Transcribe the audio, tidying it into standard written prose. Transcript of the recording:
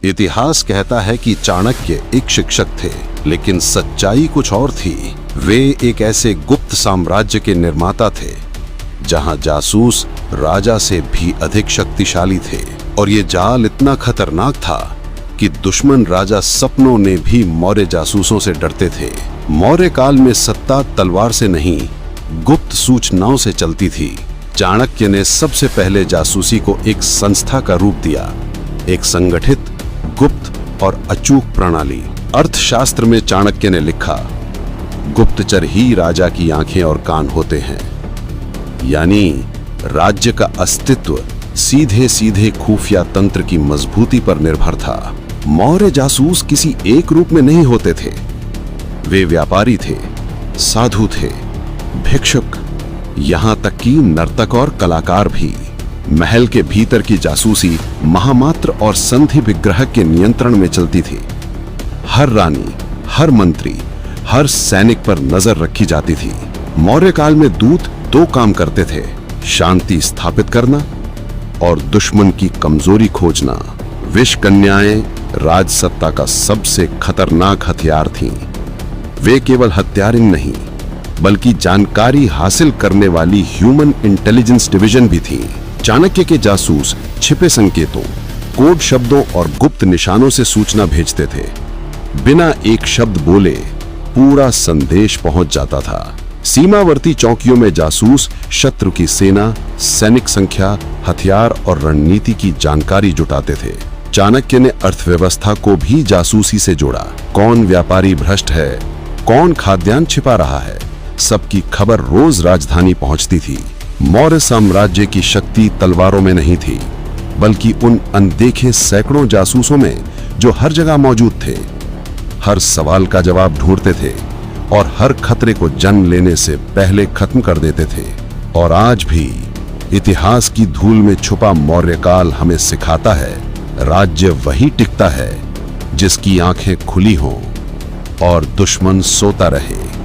इतिहास कहता है कि चाणक्य एक शिक्षक थे, लेकिन सच्चाई कुछ और थी। वे एक ऐसे गुप्त साम्राज्य के निर्माता थे जहां जासूस राजा से भी अधिक शक्तिशाली थे, और ये जाल इतना खतरनाक था कि दुश्मन राजा सपनों ने भी मौर्य जासूसों से डरते थे। मौर्य काल में सत्ता तलवार से नहीं, गुप्त सूचनाओं से चलती थी। चाणक्य ने सबसे पहले जासूसी को एक संस्था का रूप दिया, एक संगठित, गुप्त और अचूक प्रणाली। अर्थशास्त्र में चाणक्य ने लिखा, गुप्तचर ही राजा की आंखें और कान होते हैं। यानी राज्य का अस्तित्व सीधे सीधे खुफिया तंत्र की मजबूती पर निर्भर था। मौर्य जासूस किसी एक रूप में नहीं होते थे। वे व्यापारी थे, साधु थे, भिक्षुक, यहां तक कि नर्तक और कलाकार भी। महल के भीतर की जासूसी महामात्र और संधि विग्रह के नियंत्रण में चलती थी। हर रानी, हर मंत्री, हर सैनिक पर नजर रखी जाती थी। मौर्य काल में दूत दो काम करते थे, शांति स्थापित करना और दुश्मन की कमजोरी खोजना। विष कन्याएं राजसत्ता का सबसे खतरनाक हथियार थीं। वे केवल हत्यारिन नहीं, बल्कि जानकारी हासिल करने वाली ह्यूमन इंटेलिजेंस डिवीजन भी थी। चाणक्य के जासूस छिपे संकेतों, कोड शब्दों और गुप्त निशानों से सूचना भेजते थे। बिना एक शब्द बोले पूरा संदेश पहुंच जाता था। सीमावर्ती चौकियों में जासूस शत्रु की सेना, सैनिक संख्या, हथियार और रणनीति की जानकारी जुटाते थे। चाणक्य ने अर्थव्यवस्था को भी जासूसी से जोड़ा। कौन व्यापारी भ्रष्ट है, कौन खाद्यान्न छिपा रहा है, सबकी खबर रोज राजधानी पहुंचती थी। मौर्य साम्राज्य की शक्ति तलवारों में नहीं थी, बल्कि उन अनदेखे सैकड़ों जासूसों में जो हर जगह मौजूद थे, हर सवाल का जवाब ढूंढते थे और हर खतरे को जन्म लेने से पहले खत्म कर देते थे। और आज भी इतिहास की धूल में छुपा मौर्यकाल हमें सिखाता है, राज्य वही टिकता है जिसकी आंखें खुली हों और दुश्मन सोता रहे।